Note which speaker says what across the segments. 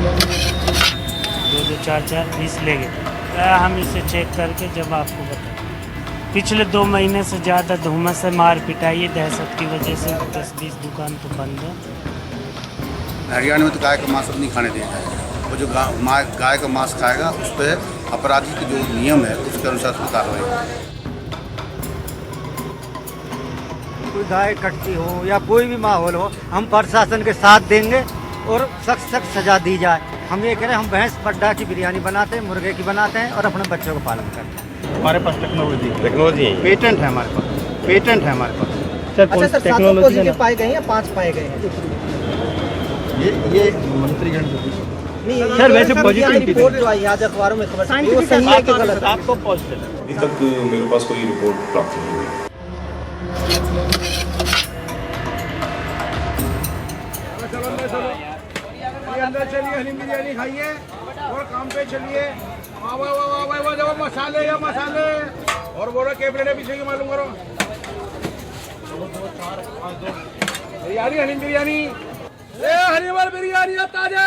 Speaker 1: दो चार पीस ले गए। हम इसे चेक करके जब आपको बताएं। पिछले 2 महीने से ज़्यादा धुम्मस से मार पिटाई दहशत की वजह से 10-20 दुकान तो बंद है।
Speaker 2: हरियाणा में तो गाय का मांस अब नहीं खाने दिया जाएगा। वो जो गाय का मांस खाएगा उस पर अपराधी के जो नियम है उसके अनुसार उसकी कार्रवाई।
Speaker 3: कोई गाय कटती हो या कोई भी माहौल हो, हम प्रशासन के साथ देंगे और सख्त सजा दी जाए। हम ये कह रहे हैं, हम भैंस पड्डा की बिरयानी बनाते हैं, मुर्गे की बनाते हैं और अपने बच्चों का पालन करते हैं।
Speaker 4: हमारे पास टेक्नोलॉजी
Speaker 3: पेटेंट है हमारे पास, पेटेंट है हमारे पास।
Speaker 4: अच्छा सर, 7 पॉजिटिव
Speaker 5: पाए गए हैं या 5 पाए गए हैं?
Speaker 4: ये मंत्रीगण
Speaker 5: नहीं
Speaker 4: सर, वैसे पॉजिटिव
Speaker 5: रिपोर्ट जो आई आज अखबारों में खबर छपी, वो सही है कि गलत है?
Speaker 4: आपको पॉजिटिव
Speaker 6: अभी तक मेरे पास कोई रिपोर्ट प्राप्त नहीं हुई।
Speaker 7: अंदर चलिए, हलीम बिरयानी खाइए और काम पे चलिए। वाह वाह वाह वाह वाह वाह, मसाले या मसाले और बोलो के प्लेट पीछे की मालूम करो। बिरयानी, हलीम बिरयानी, हरी वाली बिरयानी ताजा,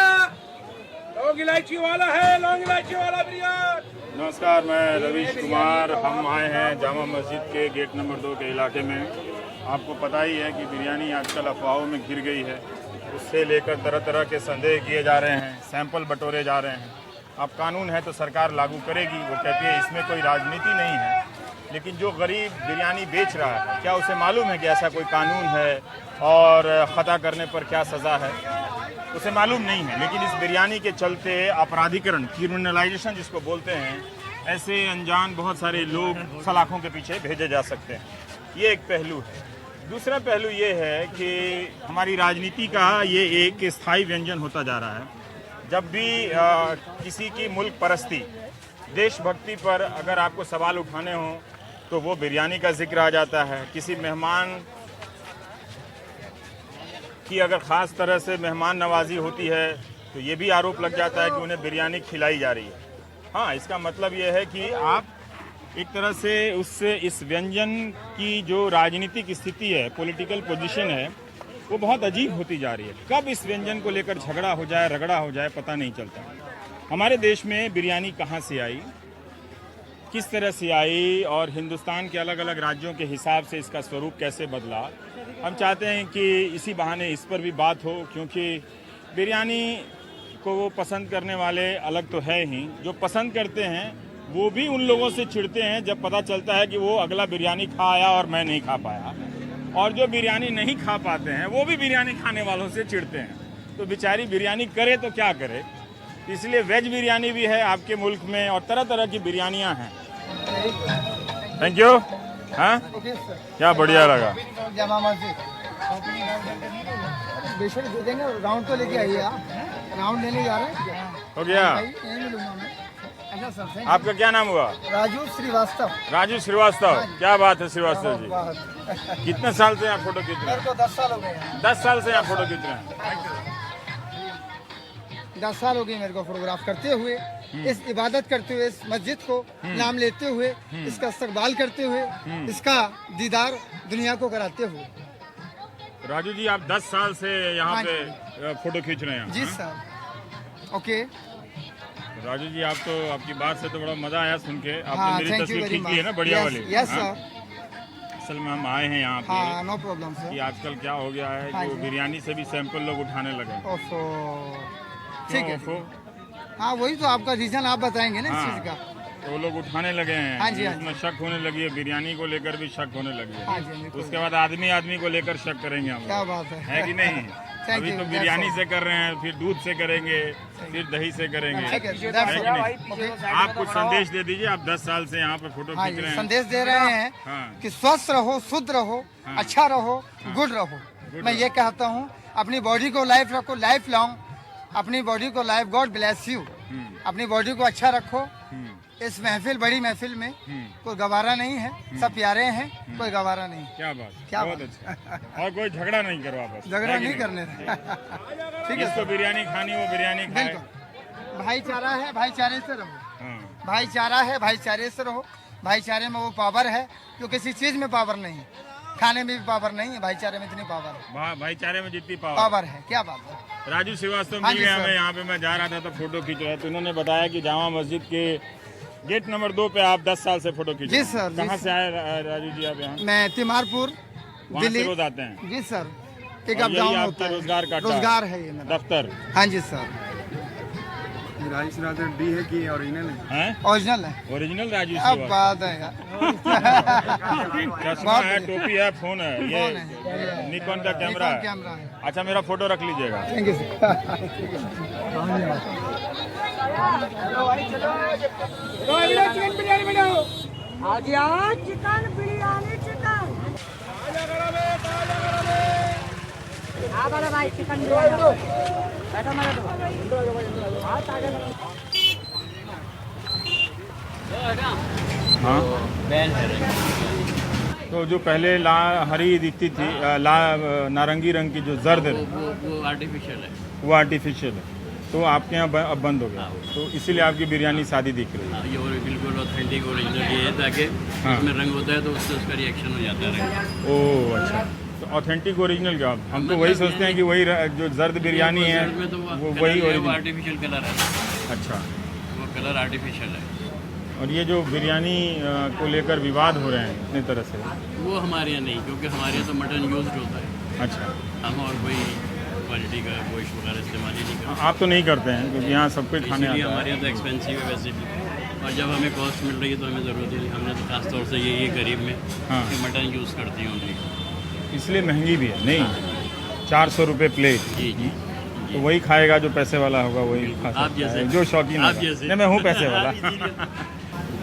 Speaker 7: लौंग इलायची वाला है, लौंग इलायची वाला बिरयानी।
Speaker 6: नमस्कार, मैं रवीश कुमार। हम आए हैं जामा मस्जिद के गेट नंबर 2 के इलाके में। आपको पता ही है कि बिरयानी आजकल अफवाहों में घिर गई है। उससे लेकर तरह तरह के संदेह किए जा रहे हैं, सैंपल बटोरे जा रहे हैं। अब कानून है तो सरकार लागू करेगी। वो कहती है इसमें कोई राजनीति नहीं है, लेकिन जो गरीब बिरयानी बेच रहा है, क्या उसे मालूम है कि ऐसा कोई कानून है और ख़ता करने पर क्या सज़ा है? उसे मालूम नहीं है। लेकिन इस बिरयानी के चलते अपराधीकरण, क्रिमिनलाइजेशन जिसको बोलते हैं, ऐसे अनजान बहुत सारे लोग सलाखों के पीछे भेजे जा सकते हैं। ये एक पहलू है। दूसरा पहलू ये है कि हमारी राजनीति का ये एक स्थायी व्यंजन होता जा रहा है। जब भी किसी की मुल्क परस्ती, देशभक्ति पर अगर आपको सवाल उठाने हों तो वो बिरयानी का जिक्र आ जाता है। किसी मेहमान की अगर ख़ास तरह से मेहमान नवाजी होती है तो ये भी आरोप लग जाता है कि उन्हें बिरयानी खिलाई जा रही है। हाँ, इसका मतलब ये है कि आप एक तरह से उससे इस व्यंजन की जो राजनीतिक स्थिति है, पॉलिटिकल पोजीशन है, वो बहुत अजीब होती जा रही है। कब इस व्यंजन को लेकर झगड़ा हो जाए, रगड़ा हो जाए, पता नहीं चलता। हमारे देश में बिरयानी कहाँ से आई, किस तरह से आई और हिंदुस्तान के अलग अलग राज्यों के हिसाब से इसका स्वरूप कैसे बदला, हम चाहते हैं कि इसी बहाने इस पर भी बात हो। क्योंकि बिरयानी को वो पसंद करने वाले अलग तो है ही, जो पसंद करते हैं वो भी उन लोगों से चिढ़ते हैं जब पता चलता है कि वो अगला बिरयानी खा आया और मैं नहीं खा पाया। और जो बिरयानी नहीं खा पाते हैं वो भी बिरयानी खाने वालों से चिढ़ते हैं। तो बेचारी बिरयानी करे तो क्या करे। इसलिए वेज बिरयानी भी है आपके मुल्क में और तरह तरह की बिरयानियां हैं। Thank you. हाँ, क्या बढ़िया लगा।
Speaker 5: जामा मस्जिद बेशक दे देंगे, राउंड तो लेके आइए आप। राउंड लेने जा रहे हैं।
Speaker 6: हो गया।
Speaker 5: अच्छा सर,
Speaker 6: आपका क्या नाम हुआ?
Speaker 5: राजू श्रीवास्तव।
Speaker 6: राजू श्रीवास्तव, क्या बात है श्रीवास्तव जी। कितने साल से यहाँ फोटो खींच रहे हैं?
Speaker 5: मेरे को 10 साल हो गए हैं।
Speaker 6: 10 साल से यहाँ फोटो खींच रहे हैं।
Speaker 5: 10 साल हो गए मेरे को फोटोग्राफ करते हुए, इस इबादत करते हुए, इस मस्जिद को नाम लेते हुए, इसका इस्तकबाल करते हुए, इसका दीदार दुनिया को कराते हुए।
Speaker 6: राजू जी, आप 10 साल से यहाँ पे फोटो खींच रहे हैं?
Speaker 5: जी सर। ओके
Speaker 6: राजू जी, आप तो, आपकी बात से तो बड़ा मजा आया सुन के। आपने
Speaker 5: हाँ,
Speaker 6: मेरी तस्वीर खींच ली है ना, बढ़िया वाली।
Speaker 5: यस
Speaker 6: हाँ?
Speaker 5: सर।
Speaker 6: असल में हम आए हैं यहाँ पे।
Speaker 5: हाँ, नो प्रॉब्लम
Speaker 6: कि
Speaker 5: सर।
Speaker 6: आजकल क्या हो गया है
Speaker 5: हाँ
Speaker 6: कि वो
Speaker 5: जी।
Speaker 6: बिरयानी से भी सैंपल लोग उठाने लगे।
Speaker 5: ओफो, ठीक है।
Speaker 6: ओफो?
Speaker 5: हाँ, वही तो आपका रीजन आप बताएंगे ना इस
Speaker 6: हाँ।
Speaker 5: चीज का।
Speaker 6: तो वो लोग उठाने लगे हैं।
Speaker 5: हाँ जी, हाँ
Speaker 6: उसमें शक होने लगी है, बिरयानी को लेकर भी शक होने लगी है।
Speaker 5: हाँ जी, हाँ जी,
Speaker 6: उसके बाद आदमी आदमी को लेकर शक करेंगे हम।
Speaker 5: क्या बात है
Speaker 6: कि नहीं?
Speaker 5: Thank
Speaker 6: अभी
Speaker 5: you,
Speaker 6: तो
Speaker 5: that's
Speaker 6: बिरयानी
Speaker 5: all.
Speaker 6: से कर रहे हैं, फिर दूध से करेंगे, फिर दही से करेंगे।
Speaker 5: ठीक है,
Speaker 6: है
Speaker 5: that's
Speaker 6: कि
Speaker 5: all.
Speaker 6: नहीं?
Speaker 5: Okay.
Speaker 6: आप कुछ संदेश दे दीजिए। आप 10 साल से यहाँ पे फोटो
Speaker 5: हाँ
Speaker 6: खींच
Speaker 5: जी,
Speaker 6: रहे हैं।
Speaker 5: संदेश दे रहे हैं
Speaker 6: हाँ।
Speaker 5: कि स्वस्थ रहो, शुद्ध रहो,
Speaker 6: हाँ।
Speaker 5: अच्छा रहो, गुड रहो। मैं ये कहता हूँ, अपनी बॉडी को लाइफ रखो, लाइफ लॉन्ग अपनी बॉडी को लाइफ, गॉड ब्लेस यू। अपनी बॉडी को अच्छा रखो। इस महफिल, बड़ी महफिल में कोई गवारा नहीं है, सब प्यारे हैं, कोई गवारा नहीं।
Speaker 6: क्या बात,
Speaker 5: क्या
Speaker 6: बहुत
Speaker 5: बात।
Speaker 6: अच्छा। और कोई झगड़ा नहीं करवा बस।
Speaker 5: झगड़ा
Speaker 6: है कि
Speaker 5: नहीं करने। ठीक है
Speaker 6: जिसको
Speaker 5: सर।
Speaker 6: बिरयानी खानी वो बिरयानी खाए।
Speaker 5: बिल्कुल, भाईचारा है, भाईचारे से रहो।
Speaker 6: हाँ।
Speaker 5: भाईचारा है, भाईचारे से रहो। भाईचारे में वो पावर है जो किसी चीज में पावर नहीं है। खाने में भी पावर नहीं है, भाईचारे में इतनी पावर है।
Speaker 6: भाईचारे में जितनी पावर
Speaker 5: पावर है, क्या बात है।
Speaker 6: राजू श्रीवास्तव
Speaker 5: हाँ
Speaker 6: मिल
Speaker 5: जी
Speaker 6: गया
Speaker 5: सर।
Speaker 6: हमें, यहाँ पे मैं जा रहा था तो फोटो खींच रहा था, तो उन्होंने बताया कि जामा मस्जिद के गेट नंबर 2 पे आप 10 साल से फोटो खींच रहे हैं।
Speaker 5: जी सर, जी
Speaker 6: कहाँ
Speaker 5: सर।
Speaker 6: से आए राजू जी आप यहाँ?
Speaker 5: मैं तिमारपुर
Speaker 6: वहाँ से
Speaker 5: दिल्ली।
Speaker 6: रोज आते हैं?
Speaker 5: जी सर, एक
Speaker 6: और
Speaker 5: अप
Speaker 6: यही
Speaker 5: डाउन
Speaker 6: आपका
Speaker 5: होता है।
Speaker 6: रोजगार का
Speaker 5: रोजगार है ये मेरा
Speaker 6: दफ्तर?
Speaker 5: हाँ जी सर।
Speaker 4: राजू डी है कि ओरिजिनल है?
Speaker 6: हैं?
Speaker 5: ओरिजिनल है।
Speaker 6: ओरिजिनल राजू
Speaker 5: अब
Speaker 6: श्रीवास्तव।
Speaker 5: बात है यार।
Speaker 6: चश्मा
Speaker 5: बहुत
Speaker 6: है,
Speaker 5: बढ़िया।
Speaker 6: टोपी है, फोन है,
Speaker 5: फोन
Speaker 6: ये
Speaker 5: है।
Speaker 6: निकॉन का कैमरा
Speaker 5: निकॉन
Speaker 6: है।
Speaker 5: कैमरा है।
Speaker 6: अच्छा, मेरा फोटो रख लीजिएगा।
Speaker 5: Thank you sir.
Speaker 7: Chicken biryani बनाओ।
Speaker 8: आज यार चिकन बिरयानी चिकन हाँ बड़ा भाई चिकन बिरयानी बैठो मेरे
Speaker 6: हाँ, तो जो पहले हरी दिखती थी, नारंगी रंग की जो जर्द है,
Speaker 9: वो आर्टिफिशियल है।
Speaker 6: वो आर्टिफिशियल है, तो आपके यहाँ अब बंद हो गया, तो इसीलिए आपकी बिरयानी सादी दिख रही है।
Speaker 9: ये और बिल्कुल ऑथेंटिक ओरिजिनल ये है, ताकि
Speaker 6: हाँ।
Speaker 9: उसमें रंग होता है तो उससे उसका रिएक्शन हो जाता है रंग।
Speaker 6: ओह अच्छा, तो ऑथेंटिक ओरिजिनल क्या? हम तो वही सोचते हैं कि वही जो जर्द बिरयानी है
Speaker 9: में तो
Speaker 6: वो वही ओरिजिनल।
Speaker 9: आर्टिफिशियल कलर है।
Speaker 6: अच्छा,
Speaker 9: वो कलर आर्टिफिशियल है।
Speaker 6: और ये जो बिरयानी को लेकर विवाद हो रहे हैं इतनी तरह से,
Speaker 9: वो हमारे यहाँ नहीं, क्योंकि हमारे यहाँ तो मटन यूज होता है।
Speaker 6: अच्छा,
Speaker 9: हम और कोई क्वालिटी का गोश्त वगैरह इस्तेमाल ही नहीं करते।
Speaker 6: आप तो नहीं करते हैं क्योंकि यहाँ सब कुछ खाने
Speaker 9: इसलिए
Speaker 6: आता
Speaker 9: हमारे
Speaker 6: है।
Speaker 9: यहाँ तो एक्सपेंसिव है वैसे भी, और जब हमें कॉस्ट मिल रही है तो हमें ज़रूरत है। हमने तो खास तौर से ये गरीब में
Speaker 6: हाँ।
Speaker 9: कि मटन यूज़ करती हूँ उनकी।
Speaker 6: इसलिए महंगी भी है। नहीं, 400 रुपये प्लेट,
Speaker 9: जी जी।
Speaker 6: तो वही खाएगा जो पैसे वाला होगा, वही खा सकता
Speaker 9: आप जैसे
Speaker 6: है, जो शौकीन
Speaker 9: आप
Speaker 6: होगा।
Speaker 9: जैसे
Speaker 6: नहीं, मैं हूँ पैसे वाला।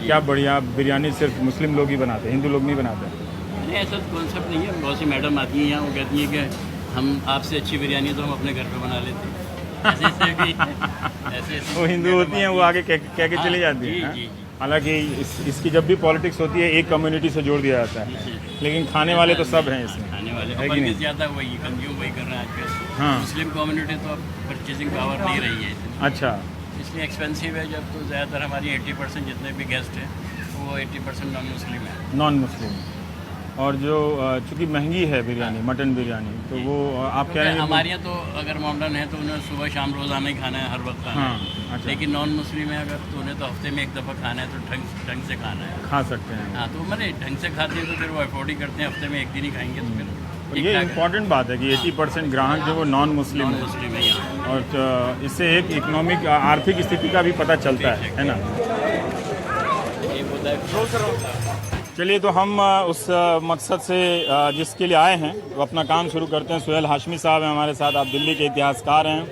Speaker 6: क्या बढ़िया, बिरयानी सिर्फ मुस्लिम लोग ही बनाते हैं, हिंदू लोग नहीं बनाते?
Speaker 9: नहीं, ऐसा कॉन्सेप्ट नहीं है। बहुत सी मैडम आती हैं यहाँ, वो कहती हैं कि हम आपसे अच्छी बिरयानी तो हम अपने घर पे बना लेते हैं। ऐसे भी ऐसे
Speaker 6: वो हिंदू होती हैं, वो आगे कह के चली जाती
Speaker 9: जी,
Speaker 6: हैं।
Speaker 9: जी, जी।
Speaker 6: हालांकि इसकी जब भी पॉलिटिक्स होती है एक कम्युनिटी से जोड़ दिया जाता है, लेकिन खाने वाले तो सब हैं इसमें,
Speaker 9: खाने वाले
Speaker 6: है कि नहीं?
Speaker 9: ज़्यादा वही कंज्यूम वही कर रहे हैं आजकल।
Speaker 6: हाँ।
Speaker 9: मुस्लिम कम्युनिटी तो अब परचेजिंग पावर नहीं रही है इतनी,
Speaker 6: अच्छा,
Speaker 9: इसलिए एक्सपेंसिव है। जब तो ज़्यादातर हमारी 80% जितने भी गेस्ट हैं वो 80% नॉन मुस्लिम है।
Speaker 6: Non Muslim. और जो चूँकि महंगी है बिरयानी, मटन बिरयानी, तो वो आप कह रहे हैं
Speaker 9: हमारे यहाँ तो अगर मॉडर्न है तो उन्हें सुबह शाम रोज़ाना ही खाना है, हर वक्त खाना
Speaker 6: हाँ,
Speaker 9: है।
Speaker 6: अच्छा।
Speaker 9: लेकिन नॉन मुस्लिम है अगर, तो उन्हें तो हफ्ते में एक दफ़ा खाना है, तो ढंग से खाना है।
Speaker 6: खा सकते हैं।
Speaker 9: हाँ, तो मैंने ढंग से खाते हैं तो फिर वो अफोर्ड ही करते हैं। हफ्ते में एक दिन ही खाएंगे तो फिर
Speaker 6: और
Speaker 9: ठीक
Speaker 6: ये
Speaker 9: ठाक है।
Speaker 6: इम्पॉर्टेंट बात है कि 80% ग्राहक जो वो नॉन मुस्लिम
Speaker 9: नॉन
Speaker 6: है,
Speaker 9: मुस्लिम है यहाँ।
Speaker 6: और इससे एक इकोनॉमिक आर्थिक स्थिति का भी पता चलता है ना?
Speaker 9: ये होता है।
Speaker 6: चलिए, तो हम उस मकसद से जिसके लिए आए हैं वो अपना काम शुरू करते हैं। सुहेल हाशमी साहब हैं हमारे साथ। आप दिल्ली के इतिहासकार हैं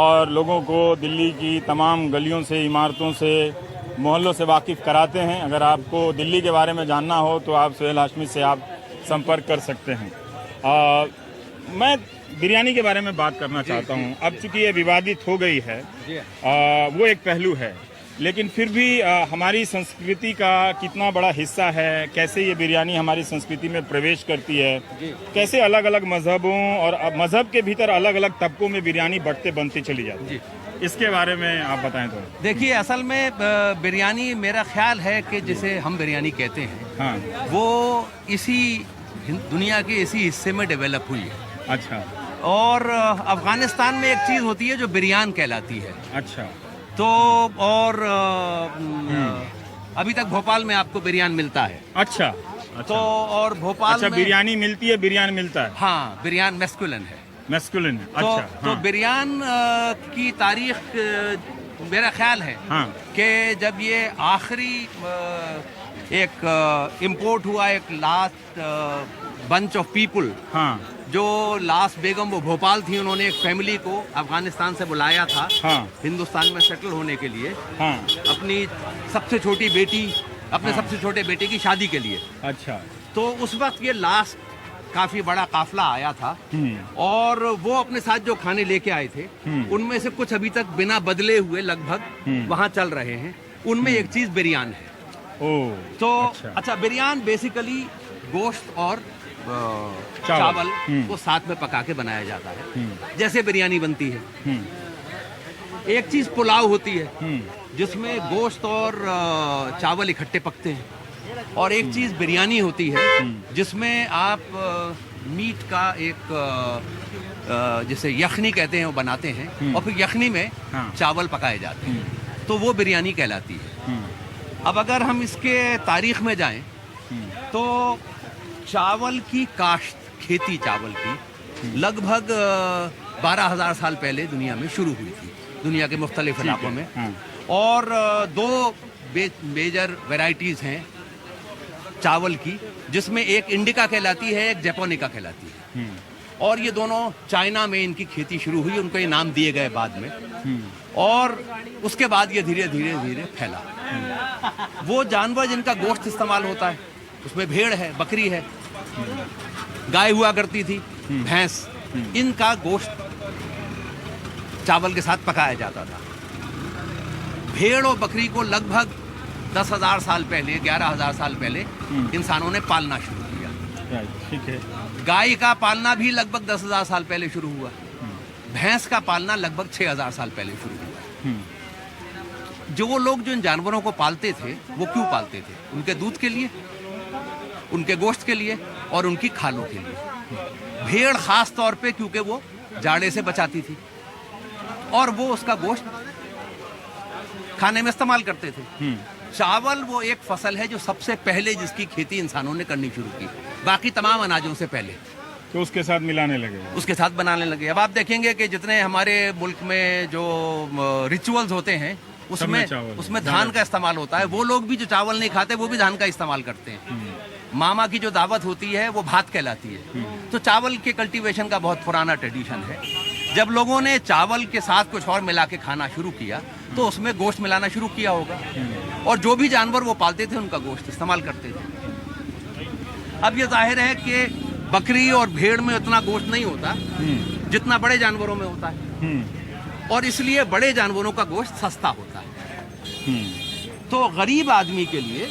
Speaker 6: और लोगों को दिल्ली की तमाम गलियों से, इमारतों से, मोहल्लों से वाकिफ़ कराते हैं। अगर आपको दिल्ली के बारे में जानना हो तो आप सुहेल हाशमी से आप संपर्क कर सकते हैं। मैं बिरयानी के बारे में बात करना चाहता हूं। अब चूंकि ये विवादित हो गई है, वो एक पहलू है, लेकिन फिर भी हमारी संस्कृति का कितना बड़ा हिस्सा है, कैसे ये बिरयानी हमारी संस्कृति में प्रवेश करती है, कैसे अलग अलग मजहबों और मजहब के भीतर अलग अलग तबकों में बिरयानी बढ़ते बनती चली जाती है, इसके बारे में आप बताएं तो।
Speaker 10: देखिए, असल में बिरयानी मेरा ख्याल है कि जिसे हम बिरयानी कहते हैं,
Speaker 6: हाँ,
Speaker 10: वो इसी दुनिया के इसी हिस्से में डेवलप हुई है।
Speaker 6: अच्छा,
Speaker 10: और अफगानिस्तान में एक चीज़ होती है जो बिरयान कहलाती है।
Speaker 6: अच्छा,
Speaker 10: तो और अभी तक भोपाल में आपको बिरयान मिलता है।
Speaker 6: अच्छा,
Speaker 10: तो और भोपाल
Speaker 6: अच्छा,
Speaker 10: में
Speaker 6: बिरयानी मिलती है, बिरयान मिलता है।
Speaker 10: हाँ, बिरयान मैस्कुलिन है।
Speaker 6: मैस्कुलिन,
Speaker 10: तो,
Speaker 6: अच्छा,
Speaker 10: तो
Speaker 6: हाँ,
Speaker 10: बिरयान की तारीख मेरा ख्याल है
Speaker 6: हाँ,
Speaker 10: कि जब ये आखिरी एक इम्पोर्ट हुआ, एक लास्ट बंच ऑफ पीपल,
Speaker 6: हाँ,
Speaker 10: जो लास्ट बेगम वो भोपाल थी, उन्होंने एक फैमिली को अफगानिस्तान से बुलाया था
Speaker 6: हाँ,
Speaker 10: हिंदुस्तान में सेटल होने के लिए,
Speaker 6: हाँ,
Speaker 10: अपनी सबसे छोटी बेटी, अपने सबसे छोटे बेटे की शादी के लिए।
Speaker 6: अच्छा,
Speaker 10: तो उस वक्त ये लास्ट काफी बड़ा काफिला आया था और वो अपने साथ जो खाने लेके आए थे उनमें से कुछ अभी तक बिना बदले हुए लगभग वहाँ चल रहे हैं। उनमें एक चीज बिरयान है।
Speaker 6: ओ,
Speaker 10: तो
Speaker 6: अच्छा।
Speaker 10: अच्छा, बिरयान बेसिकली गोश्त और चावल को साथ में पका के बनाया जाता है, जैसे बिरयानी बनती है। एक चीज पुलाव होती है जिसमें गोश्त और चावल इकट्ठे पकते हैं। और एक चीज़ बिरयानी होती है जिसमें आप मीट का एक जैसे यखनी कहते हैं वो बनाते हैं और फिर यखनी में चावल पकाए जाते हैं, तो वो बिरयानी कहलाती है। अब अगर हम इसके तारीख में जाएं तो चावल की काश्त, खेती चावल की लगभग 12,000 साल पहले दुनिया में शुरू हुई थी, दुनिया के मुख्तलिफ इलाकों में। और दो मेजर वैरायटीज़ हैं चावल की, जिसमें एक इंडिका कहलाती है, एक जैपोनिका कहलाती है। और ये दोनों चाइना में इनकी खेती शुरू हुई, उनको ये नाम दिए गए बाद में, और उसके बाद ये धीरे धीरे धीरे फैला। वो जानवर जिनका गोश्त इस्तेमाल होता है उसमें भेड़ है, बकरी है, गाय हुआ करती थी, भैंस, इनका गोश्त चावल के साथ पकाया जाता था। भेड़ और बकरी को लगभग 10,000 साल पहले, 11,000 साल पहले इंसानों ने पालना शुरू किया।
Speaker 6: ठीक है।
Speaker 10: गाय का पालना भी लगभग 10,000 साल पहले शुरू हुआ। भैंस का पालना लगभग 6,000 साल पहले शुरू हुआ। जो लोग जो इन जानवरों को पालते थे वो क्यों पालते थे? उनके दूध के लिए, उनके गोश्त के लिए और उनकी खालों के लिए। भेड़ खास तौर पे क्योंकि वो जाड़े से बचाती थी और वो उसका गोश्त खाने में इस्तेमाल करते थे। चावल वो एक फसल है जो सबसे पहले जिसकी खेती इंसानों ने करनी शुरू की, बाकी तमाम अनाजों से पहले।
Speaker 6: तो उसके साथ मिलाने लगे,
Speaker 10: उसके साथ बनाने लगे। अब आप देखेंगे कि जितने हमारे मुल्क में जो रिचुअल्स होते हैं उसमें धान का इस्तेमाल होता है। वो लोग भी जो चावल नहीं खाते वो भी धान का इस्तेमाल करते हैं। मामा की जो दावत होती है वो भात कहलाती है। तो चावल के कल्टीवेशन का बहुत पुराना ट्रेडिशन है। जब लोगों ने चावल के साथ कुछ और मिला के खाना शुरू किया तो उसमें गोश्त मिलाना शुरू किया होगा, और जो भी जानवर वो पालते थे उनका गोश्त इस्तेमाल करते थे। अब ये जाहिर है कि बकरी और भेड़ में उतना गोश्त नहीं होता जितना बड़े जानवरों में होता है, और इसलिए बड़े जानवरों का गोश्त सस्ता होता है। तो गरीब आदमी के लिए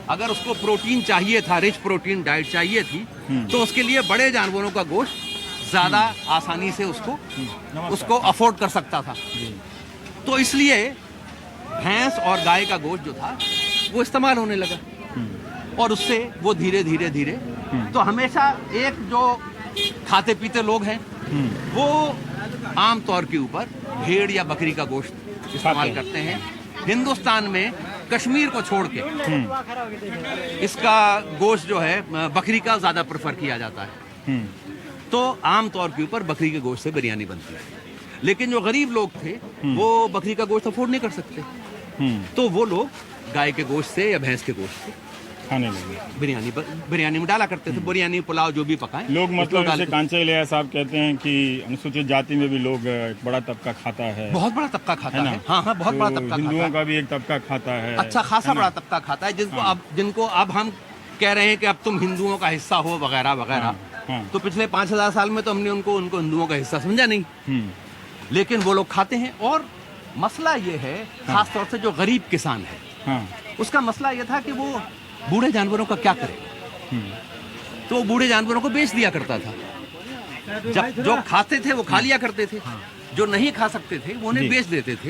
Speaker 10: अगर उसको प्रोटीन चाहिए था, रिच प्रोटीन डाइट चाहिए थी, तो उसके लिए बड़े जानवरों का गोश्त ज्यादा आसानी से उसको अफोर्ड कर सकता था। तो इसलिए भैंस और गाय का गोश्त जो था वो इस्तेमाल होने लगा, और उससे वो धीरे धीरे धीरे, तो हमेशा एक जो खाते पीते लोग हैं वो आम तौर के ऊपर भेड़ या बकरी का गोश्त इस्तेमाल करते हैं। हिंदुस्तान में कश्मीर को छोड़ के इसका गोश्त जो है बकरी का ज्यादा प्रेफर किया जाता है। तो आम तौर के ऊपर बकरी के गोश्त से बिरयानी बनती है। लेकिन जो गरीब लोग थे वो बकरी का गोश्त अफोर्ड नहीं कर सकते, तो वो लोग गाय के गोश्त से या भैंस के गोश्त से
Speaker 6: खाने लगे,
Speaker 10: बिरयानी में डाला करते थे। बिरयानी, पुलाव जो भी पकाएं
Speaker 6: लोग, मतलब जैसे कांचा इलियास साहब कहते हैं कि अनुसूचित जाति में भी लोग एक बड़ा तबका खाता है,
Speaker 10: बहुत बड़ा तबका खाता है। हाँ, बहुत बड़ा तबका।
Speaker 6: हिंदुओं का भी एक तबका खाता है,
Speaker 10: अच्छा खासा बड़ा तबका खाता है, जिनको अब हम कह रहे हैं कि अब तुम हिंदुओं का हिस्सा हो वगैरह वगैरह। तो पिछले 5,000 साल में तो हमने उनको हिंदुओं का हिस्सा समझा नहीं, लेकिन वो लोग खाते हैं। और मसला ये है, खास तौर से जो गरीब किसान है उसका मसला ये था कि वो बूढ़े जानवरों का क्या करे, तो बूढ़े जानवरों को बेच दिया करता था। जब जो खाते थे वो खा लिया करते थे, जो नहीं खा सकते थे वो उन्हें बेच देते थे।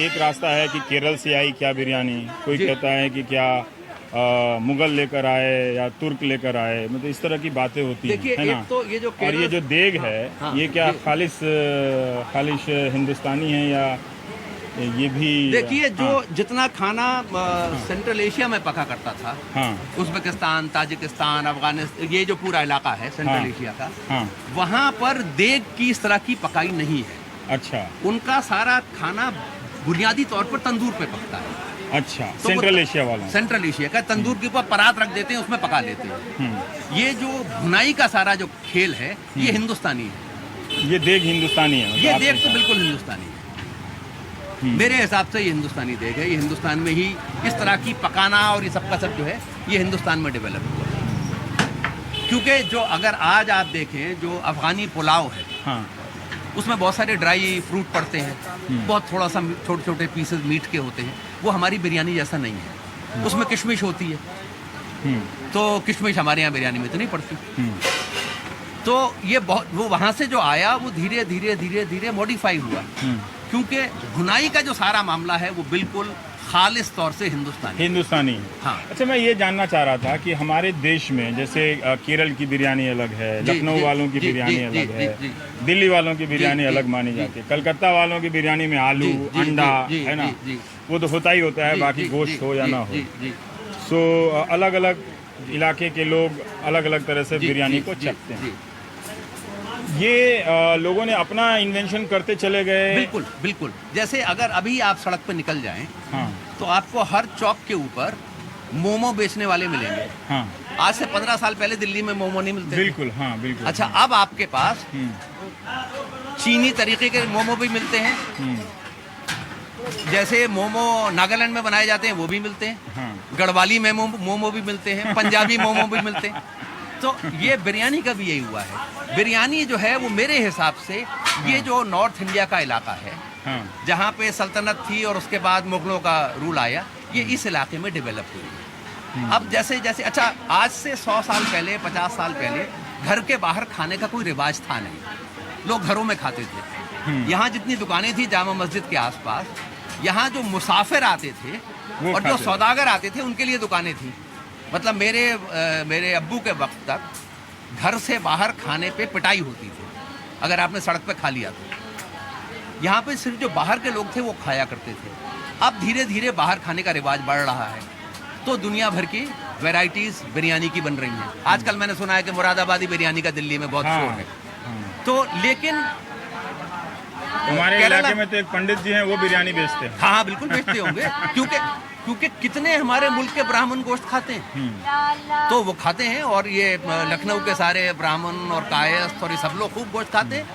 Speaker 6: एक रास्ता है कि केरल से आई क्या बिरयानी, कोई कहता है कि क्या मुगल लेकर आए या तुर्क लेकर आए, मतलब इस तरह की बातें होती हैं, है ना।
Speaker 10: तो ये जो
Speaker 6: और ये जो देग है ये क्या खालिश हिंदुस्तानी है या ये भी?
Speaker 10: देखिए, जो जितना खाना सेंट्रल एशिया में पका करता था, उज़्बेकिस्तान, ताजिकिस्तान, अफगानिस्तान, ये जो पूरा इलाका है सेंट्रल एशिया का, वहाँ पर देग की इस तरह की पकाई नहीं है।
Speaker 6: अच्छा।
Speaker 10: उनका सारा खाना बुनियादी तौर पर तंदूर पे पकता है।
Speaker 6: अच्छा, तो सेंट्रल एशिया वाला,
Speaker 10: सेंट्रल एशिया का तंदूर के ऊपर परात रख देते हैं, उसमें पका लेते हैं। ये जो भुनाई का सारा जो खेल है ये हिंदुस्तानी है।
Speaker 6: ये देग हिंदुस्तानी है?
Speaker 10: ये देग तो बिल्कुल हिंदुस्तानी है। मेरे हिसाब से ये हिंदुस्तानी देग है। ये हिंदुस्तान में ही इस तरह की पकाना और ये सब का सब जो है ये हिंदुस्तान में डेवलप हुआ है। क्योंकि जो अगर आज आप देखें जो अफगानी पुलाव है, उसमें बहुत सारे ड्राई फ्रूट पड़ते हैं, बहुत थोड़ा सा छोटे छोटे पीसेस मीट के होते हैं। वो हमारी बिरयानी जैसा नहीं है। उसमें किशमिश होती है, तो किशमिश हमारे यहाँ बिरयानी में तो नहीं पड़ती। तो ये बहुत, वो वहाँ से जो आया वो धीरे धीरे धीरे धीरे मॉडिफाई हुआ, क्योंकि भुनाई का जो सारा मामला है वो बिल्कुल खालिस तौर से हिंदुस्तानी।
Speaker 6: हाँ। अच्छा, मैं ये जानना चाह रहा था कि हमारे देश में जैसे केरल की बिरयानी अलग है, लखनऊ वालों की बिरयानी अलग है, दिल्ली वालों की बिरयानी अलग मानी जाती है, कलकत्ता वालों की बिरयानी में आलू अंडा है ना, वो तो होता ही होता है, बाकी गोश्त हो या ना हो। सो अलग अलग इलाके के लोग अलग अलग तरह से बिरयानी को चखते हैं। ये लोगों ने अपना इन्वेंशन करते चले गए।
Speaker 10: बिल्कुल बिल्कुल। जैसे अगर अभी आप सड़क पर निकल जाएं,
Speaker 6: हाँ,
Speaker 10: तो आपको हर चौक के ऊपर मोमो बेचने वाले मिलेंगे।
Speaker 6: हाँ।
Speaker 10: आज से 15 साल पहले दिल्ली में मोमो नहीं मिलते।
Speaker 6: बिल्कुल, हाँ बिल्कुल।
Speaker 10: अच्छा, अब आपके पास चीनी तरीके के मोमो भी मिलते हैं। जैसे मोमो नागालैंड में बनाए जाते हैं वो भी मिलते हैं।
Speaker 6: हाँ।
Speaker 10: गढ़वाली में मोमो भी मिलते हैं, पंजाबी मोमो भी मिलते हैं। तो ये बिरयानी का भी यही हुआ है। बिरयानी जो है वो मेरे हिसाब से ये जो नॉर्थ इंडिया का इलाका है,
Speaker 6: हाँ,
Speaker 10: जहाँ पे सल्तनत थी और उसके बाद मुगलों का रूल आया, ये इस इलाके में डेवलप हुई है। अब जैसे जैसे अच्छा, आज से 100 साल पहले 50 साल पहले घर के बाहर खाने का कोई रिवाज था नहीं, लोग घरों में खाते थे। यहाँ जितनी दुकानें थी जामा मस्जिद के आसपास, यहाँ जो मुसाफिर आते थे और जो सौदागर आते थे उनके लिए दुकानें थी। मतलब मेरे अब्बू के वक्त तक घर से बाहर खाने पे पिटाई होती थी अगर आपने सड़क पे खा लिया तो। यहाँ पे सिर्फ जो बाहर के लोग थे वो खाया करते थे। अब धीरे धीरे बाहर खाने का रिवाज बढ़ रहा है, तो दुनिया भर की वैरायटीज बिरयानी की बन रही हैं। आजकल मैंने सुना है कि मुरादाबादी बिरयानी का दिल्ली में बहुत शोर है। तो लेकिन
Speaker 6: हमारे इलाके में तो एक पंडित जी हैं, वो बिरयानी बेचते हैं।
Speaker 10: हाँ बिल्कुल बेचते होंगे, क्योंकि कितने हमारे मुल्क के ब्राह्मण गोश्त खाते हैं, तो वो खाते हैं। और ये लखनऊ के सारे ब्राह्मण और कायस्थ और ये सब लोग खूब गोश्त खाते हैं,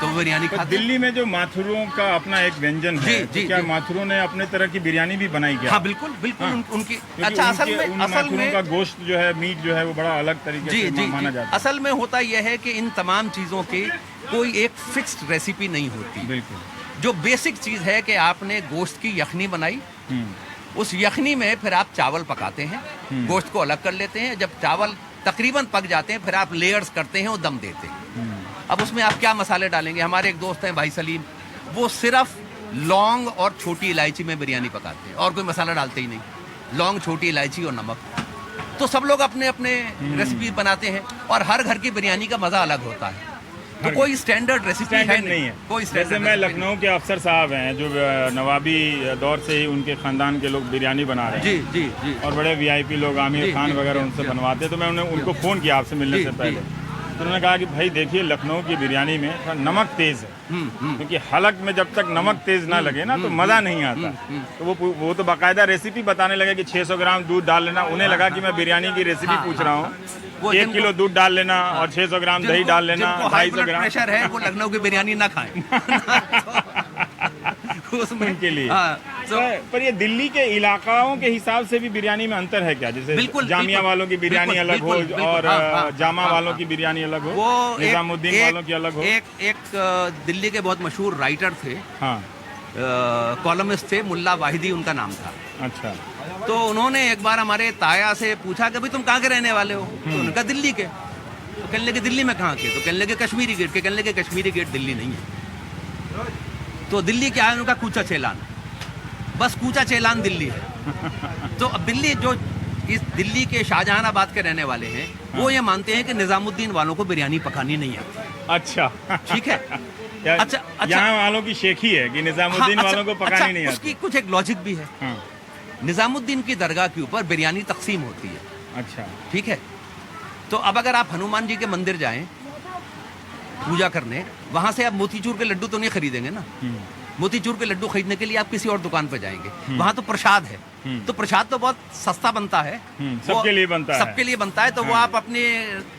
Speaker 10: तो बिरयानी खाते हैं।
Speaker 6: दिल्ली में जो माथुरों का अपना एक व्यंजन है, तो क्या माथुरों ने अपने तरह की बिरयानी भी बनाई क्या?
Speaker 10: हाँ बिल्कुल बिल्कुल।
Speaker 6: हाँ।
Speaker 10: उनकी अच्छा, असल में
Speaker 6: का गोश्त जो है, मीट जो है, वो बड़ा अलग तरीके से माना जाता है।
Speaker 10: असल में होता यह है कि इन तमाम चीज़ों की कोई एक फिक्स्ड रेसिपी नहीं होती।
Speaker 6: बिल्कुल।
Speaker 10: जो बेसिक चीज़ है कि आपने गोश्त की यखनी बनाई, उस यखनी में फिर आप चावल पकाते हैं, गोश्त को अलग कर लेते हैं। जब चावल तकरीबन पक जाते हैं फिर आप लेयर्स करते हैं और दम देते हैं। अब उसमें आप क्या मसाले डालेंगे? हमारे एक दोस्त हैं भाई सलीम, वो सिर्फ लौंग और छोटी इलायची में बिरयानी पकाते हैं और कोई मसाला डालते ही नहीं, लौंग, छोटी इलायची और नमक। तो सब लोग अपने अपने रेसिपी बनाते हैं और हर घर की बिरयानी का मज़ा अलग होता है। तो कोई स्टैंडर्ड रेसिपी नहीं है। कोई
Speaker 6: जैसे मैं लखनऊ के अफसर साहब हैं जो नवाबी दौर से ही उनके खानदान के लोग बिरयानी बना रहे हैं।
Speaker 10: जी जी जी।
Speaker 6: और बड़े वीआईपी लोग, आमिर खान वगैरह, उनसे बनवाते हैं। तो मैं उनको फ़ोन किया आपसे मिलने से पहले, तो उन्होंने कहा कि भाई देखिए, लखनऊ की बिरयानी में थोड़ा नमक तेज़ है, क्योंकि हलक में जब तक नमक तेज़ ना लगे ना तो मज़ा नहीं आता। तो वो तो बाकायदा रेसिपी बताने लगे कि 600 ग्राम दूध डाल लेना। उन्हें लगा कि मैं बिरयानी की रेसिपी पूछ रहा हूँ। 1 किलो दूध डाल लेना और 600 ग्राम दही डाल लेना, 250 ग्राम
Speaker 10: प्रेशर है, वो लखनऊ की बिरयानी ना खाएं।
Speaker 6: उसमें के लिए।
Speaker 10: तो
Speaker 6: पर ये दिल्ली के इलाकाओं के हिसाब से भी बिरयानी में अंतर है क्या? जैसे जामिया वालों की बिरयानी अलग हो और जामा वालों की बिरयानी अलग हो, वो निजामुद्दीन वालों की अलग हो।
Speaker 10: एक दिल्ली के बहुत मशहूर राइटर थे,
Speaker 6: हाँ,
Speaker 10: कॉलमिस्ट थे, मुल्ला वाहिदी उनका नाम था।
Speaker 6: अच्छा।
Speaker 10: तो उन्होंने एक बार हमारे ताया से पूछा कि भाई तुम कहाँ के रहने वाले हो? तो उनका दिल्ली के। तो कहने लगे दिल्ली में कहाँ के? तो कहने लगे कश्मीरी गेट के। कहने लगे कश्मीरी गेट दिल्ली नहीं है। तो दिल्ली क्या है? उनका कूचा चेलान, बस कूचा चेलान दिल्ली है। तो अब दिल्ली जो इस दिल्ली के शाहजहानाबाद के रहने वाले हैं, वो ये मानते हैं कि निजामुद्दीन वालों को बिरयानी पकानी नहीं आती।
Speaker 6: अच्छा,
Speaker 10: ठीक है।
Speaker 6: अच्छा, यहाँ वालों की शेखी है कि निजामुद्दीन वालों को पकानी नहीं आती।
Speaker 10: उसकी कुछ एक लॉजिक भी है।
Speaker 6: हाँ।
Speaker 10: निजामुद्दीन की दरगाह के ऊपर बिरयानी तकसीम होती है।
Speaker 6: अच्छा,
Speaker 10: ठीक है। तो अब अगर आप हनुमान जी के मंदिर जाएं पूजा करने, वहां से आप मोतीचूर के लड्डू तो नहीं खरीदेंगे ना। मोतीचूर के लड्डू खरीदने के लिए आप किसी और दुकान पर जाएंगे, वहां तो प्रसाद है। तो प्रसाद तो बहुत सस्ता बनता है,
Speaker 6: सबके लिए बनता है।
Speaker 10: तो वो आप अपने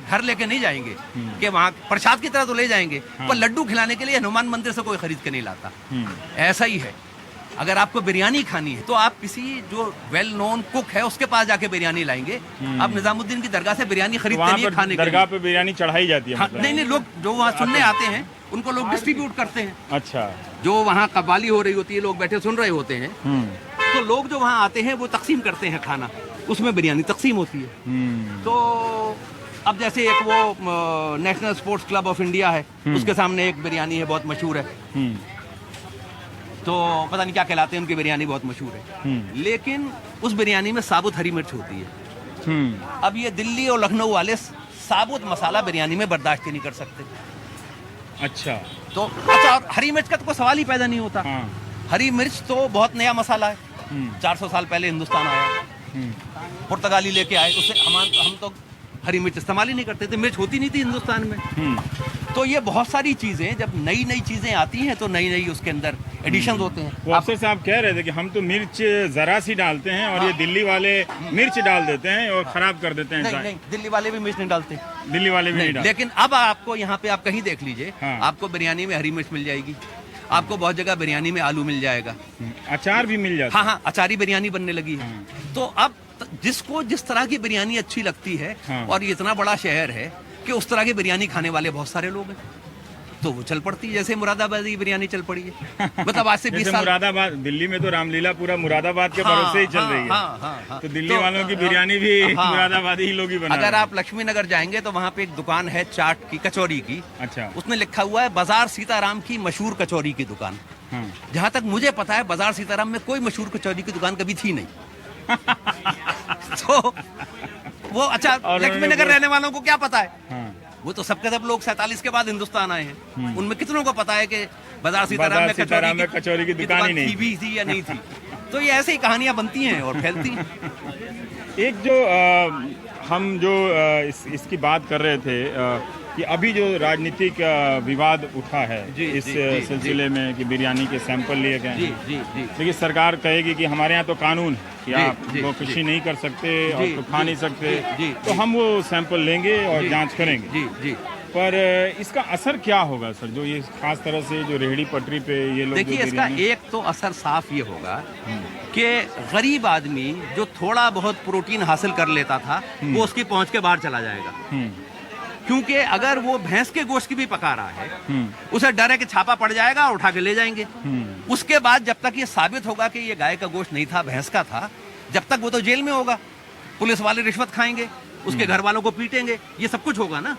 Speaker 10: घर लेके नहीं जाएंगे कि वहाँ प्रसाद की तरह तो ले जाएंगे, पर लड्डू खिलाने के लिए हनुमान मंदिर से कोई खरीद के नहीं लाता। ऐसा ही है, अगर आपको बिरयानी खानी है तो आप किसी जो वेल नोन कुक है उसके पास जाके बिरयानी लाएंगे। आप निजामुद्दीन की दरगाह से बिरयानी खरीदते नहीं, खाने के
Speaker 6: दरगाह पे बिरयानी चढ़ाई जाती है।
Speaker 10: नहीं, लोग जो वहाँ सुनने आते हैं उनको लोग डिस्ट्रीब्यूट करते हैं।
Speaker 6: अच्छा, जो
Speaker 10: वहाँ कव्वाली हो रही होती है, लोग बैठे सुन रहे होते हैं, तो लोग जो वहाँ आते हैं वो तकसीम करते हैं खाना, उसमें बिरयानी तकसीम होती है। तो अब जैसे एक वो national sports club of India है, उसके सामने एक बिरयानी है बहुत मशहूर है। तो पता नहीं क्या कहलाते हैं, उनकी बिरयानी बहुत मशहूर है। लेकिन उस बिरयानी में साबुत हरी मिर्च होती है। अब ये दिल्ली और लखनऊ वाले साबुत मसाला बिरयानी में बर्दाश्त ही नहीं कर सकते।
Speaker 6: अच्छा,
Speaker 10: तो अच्छा, और हरी मिर्च का तो कोई सवाल ही पैदा नहीं होता।
Speaker 6: हाँ।
Speaker 10: हरी मिर्च तो बहुत नया मसाला है, 400 साल पहले हिंदुस्तान आया, पुर्तगाली लेके आए, उससे हम तो हरी मिर्च इस्तेमाल ही नहीं करते थे, मिर्च होती नहीं थी हिंदुस्तान में। तो ये बहुत सारी चीजें, जब नई नई चीजें आती हैं तो नई नई उसके अंदर एडिशंस होते हैं।
Speaker 6: वो अफसर साहब कह रहे थे कि हम तो मिर्च जरा सी डालते हैं और ये दिल्ली वाले मिर्च डाल देते हैं और खराब कर देते हैं।
Speaker 10: नहीं नहीं, दिल्ली वाले भी मिर्च नहीं डालते,
Speaker 6: दिल्ली वाले भी नहीं डालते।
Speaker 10: लेकिन अब आपको यहाँ पे आप कहीं देख लीजिए, आपको बिरयानी में हरी मिर्च मिल जाएगी, आपको बहुत जगह बिरयानी में आलू मिल जाएगा,
Speaker 6: अचार भी मिल जाता है।
Speaker 10: हाँ, अचारी बिरयानी बनने लगी है। तो अब जिसको जिस तरह की बिरयानी अच्छी लगती है, और ये इतना बड़ा शहर है कि उस तरह की बिरयानी खाने वाले बहुत सारे लोग हैं, तो वो चल पड़ती है। जैसे मुरादाबादी बिरयानी चल पड़ी है, मतलब आज से 20 साल।
Speaker 6: मुरादाबाद, दिल्ली में तो रामलीला पूरा मुरादाबाद के भरोसे ही चल रही है। तो दिल्ली वालों की बिरयानी भी मुरादाबादी ही लोग ही बना।
Speaker 10: अगर आप लक्ष्मी नगर जाएंगे तो वहाँ पे एक दुकान है चाट की, कचौरी की।
Speaker 6: अच्छा,
Speaker 10: उसमें लिखा हुआ है बाजार सीताराम की मशहूर कचौरी की दुकान। जहाँ तक मुझे पता है बाजार सीताराम में कोई मशहूर कचौरी की दुकान कभी थी नहीं। तो वो अच्छा, लक्ष्मी नगर रहने वालों को क्या पता है? वो तो सबके सब लोग 47 के बाद हिंदुस्तान आए हैं, उनमें कितनों को पता है कि बाजार सीताराम में कचौरी की दुकान ही नहीं थी या नहीं थी। तो ये ऐसे ही कहानियां बनती हैं और फैलती हैं।
Speaker 6: एक जो हम जो इसकी बात कर रहे थे कि अभी जो राजनीतिक विवाद उठा है इस सिलसिले में कि बिरयानी के सैंपल लिए गए हैं, लेकिन सरकार कहेगी कि हमारे यहाँ तो कानून है कि आप वो कृषि नहीं कर सकते और तो खा नहीं सकते, तो हम वो सैंपल लेंगे और जांच करेंगे। पर इसका असर क्या होगा सर, जो ये खास तरह से जो रेहड़ी पटरी पे ये लोग?
Speaker 10: देखिए, इसका एक तो असर साफ ये होगा कि गरीब आदमी जो थोड़ा बहुत प्रोटीन हासिल कर लेता था वो उसकी पहुंच के बाहर चला जाएगा। क्योंकि अगर वो भैंस के गोश्त की भी पका रहा है, उसे डर है कि छापा पड़ जाएगा और उठा के ले जाएंगे। उसके बाद जब तक ये साबित होगा कि ये गाय का गोश्त नहीं था, भैंस का था, जब तक वो तो जेल में होगा, पुलिस वाले रिश्वत खाएंगे, उसके घर वालों को पीटेंगे, ये सब कुछ होगा ना।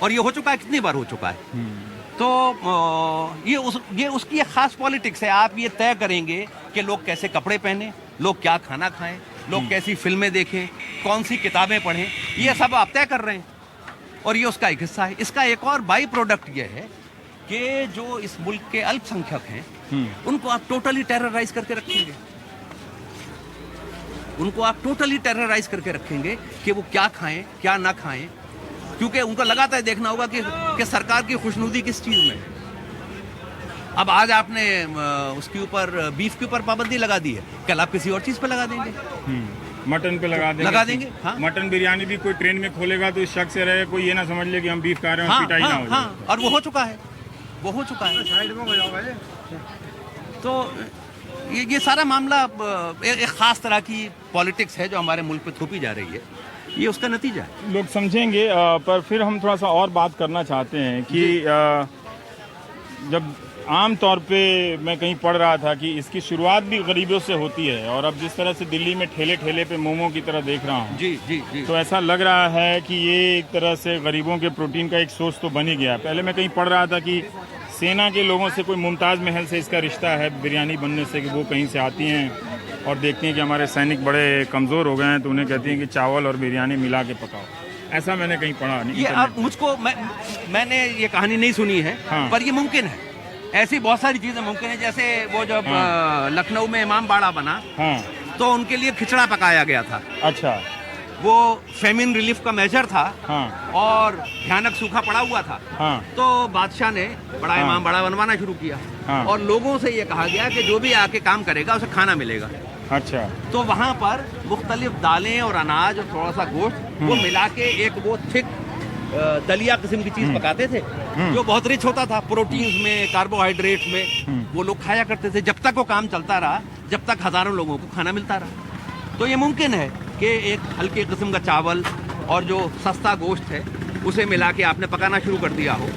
Speaker 10: और ये हो चुका है, कितनी बार हो चुका है। तो ये उसकी एक खास पॉलिटिक्स है। आप ये तय करेंगे कि लोग कैसे कपड़े पहने, लोग क्या खाना खाएं, लोग कैसी फिल्में देखें, कौन सी किताबें पढ़ें, ये सब आप तय कर रहे हैं और ये उसका एक हिस्सा है। इसका एक और बाई प्रोडक्ट ये है कि जो इस मुल्क के अल्पसंख्यक हैं उनको आप टोटली टेरराइज करके रखेंगे, उनको आप टोटली टेरराइज करके रखेंगे कि वो क्या खाएं क्या ना खाएं, क्योंकि उनको लगातार देखना होगा कि सरकार की खुशनुदी किस चीज में है। अब आज आपने उसके ऊपर बीफ के ऊपर पाबंदी लगा दी है, कल आप किसी और चीज पे लगा देंगे,
Speaker 6: मटन पे लगा देंगे। हाँ? मटन बिरयानी भी कोई ट्रेंड में खोलेगा तो इस शख्स से रहे, कोई ये ना समझ ले कि हम बीफ खा रहे हैं, पिटाई ना हो जाए।
Speaker 10: और वो हो चुका है, वो हो चुका है।
Speaker 5: साइड में हो जाओ भाई।
Speaker 10: तो ये सारा मामला एक खास तरह की पॉलिटिक्स है जो हमारे मुल्क पे थोपी जा रही है, ये उसका नतीजा है।
Speaker 6: लोग समझेंगे। पर फिर हम थोड़ा सा और बात करना चाहते हैं कि जब आम तौर पे मैं कहीं पढ़ रहा था कि इसकी शुरुआत भी गरीबों से होती है, और अब जिस तरह से दिल्ली में ठेले ठेले पे मोमो की तरह देख रहा हूँ,
Speaker 10: जी,
Speaker 6: तो ऐसा लग रहा है कि ये एक तरह से गरीबों के प्रोटीन का एक सोर्स तो बन ही गया। पहले मैं कहीं पढ़ रहा था कि सेना के लोगों से कोई मुमताज़ महल से इसका रिश्ता है बिरयानी बनने से, कि वो कहीं से आती हैं और देखती हैं कि हमारे सैनिक बड़े कमज़ोर हो गए हैं, तो उन्हें कहती हैं कि चावल और बिरयानी मिला के पकाओ। ऐसा मैंने कहीं पढ़ा नहीं।
Speaker 10: ये अब मुझको मैंने ये कहानी नहीं सुनी है, पर ये मुमकिन है। ऐसी बहुत सारी चीजें मुमकिन है। जैसे वो जब लखनऊ में इमाम बाड़ा बना, तो उनके लिए खिचड़ा पकाया गया था।
Speaker 6: अच्छा,
Speaker 10: वो फेमिन रिलीफ का मेजर था और भयानक सूखा पड़ा हुआ था। तो बादशाह ने बड़ा इमाम बाड़ा बनवाना शुरू किया और लोगों से ये कहा गया कि जो भी आके काम करेगा उसे खाना मिलेगा।
Speaker 6: अच्छा,
Speaker 10: तो वहाँ पर मुख्तलिफ दालें और अनाज और थोड़ा सा गोश्त वो मिला के एक वो थिक दलिया किस्म की चीज पकाते थे, जो बहुत रिच होता था प्रोटीन्स में, कार्बोहाइड्रेट में। वो लोग खाया करते थे जब तक वो काम चलता रहा, जब तक हजारों लोगों को खाना मिलता रहा। तो ये मुमकिन है कि एक हल्के किस्म का चावल और जो सस्ता गोश्त है उसे मिला के आपने पकाना शुरू कर दिया हो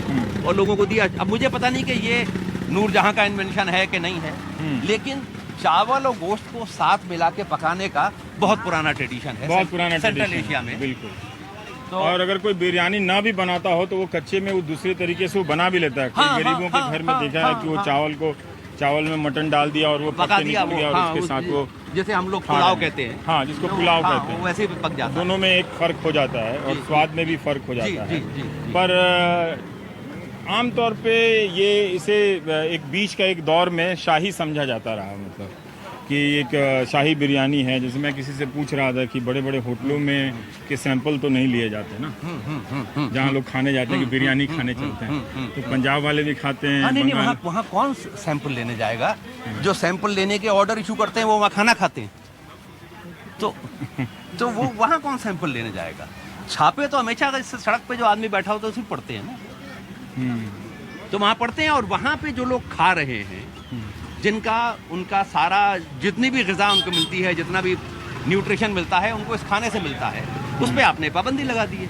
Speaker 10: और लोगों को दिया। अब मुझे पता नहीं कि ये नूरजहां का इन्वेंशन है कि नहीं है, लेकिन चावल और गोश्त को साथ मिला के पकाने का बहुत पुराना ट्रेडिशन है,
Speaker 6: बहुत पुराना
Speaker 10: सेंट्रल एशिया में।
Speaker 6: बिल्कुल। तो और अगर कोई बिरयानी ना भी बनाता हो तो वो कच्चे में वो दूसरे तरीके से वो बना भी लेता है। गरीबों के घर में देखा है कि वो चावल को चावल में मटन डाल दिया और वो पक
Speaker 10: पका
Speaker 6: के
Speaker 10: दिया
Speaker 6: निकल
Speaker 10: वो,
Speaker 6: गया और
Speaker 10: हाँ,
Speaker 6: उसके साथ वो
Speaker 10: जैसे हम लोग
Speaker 6: खा
Speaker 10: पुलाव
Speaker 6: रहे हैं।
Speaker 10: कहते हैं,
Speaker 6: हाँ, जिसको पुलाव
Speaker 10: हाँ,
Speaker 6: कहते हैं,
Speaker 10: वो वैसे भी पक जाता है।
Speaker 6: दोनों में एक फर्क हो जाता है और
Speaker 10: जी,
Speaker 6: स्वाद में भी फर्क हो
Speaker 10: जी,
Speaker 6: जाता
Speaker 10: जी,
Speaker 6: है।
Speaker 10: जी, जी।
Speaker 6: पर आमतौर पे ये इसे एक बीच का एक दौर में शाही समझा जाता रहा, मतलब कि एक शाही बिरयानी है। जैसे मैं किसी से पूछ रहा था कि बड़े बड़े होटलों में के सैंपल तो नहीं लिए जाते ना, जहाँ लोग खाने जाते हैं कि बिरयानी खाने चलते हैं, तो पंजाब वाले भी खाते हैं।
Speaker 10: हाँ, नहीं
Speaker 6: बंगाल-
Speaker 10: वहाँ कौन सैंपल लेने जाएगा? जो सैंपल लेने के ऑर्डर इशू करते हैं वो वहाँ खाना खाते हैं, तो वो वहाँ कौन सैंपल लेने जाएगा? छापे तो हमेशा अगर इस सड़क पे जो आदमी बैठा होता है उसी पड़ते हैं ना, तो वहाँ पड़ते हैं। और वहाँ पे जो लोग खा रहे हैं, जिनका उनका सारा जितनी भी ग़िज़ा उनको मिलती है, जितना भी न्यूट्रिशन मिलता है उनको इस खाने से मिलता है, उस पर आपने पाबंदी लगा दी है।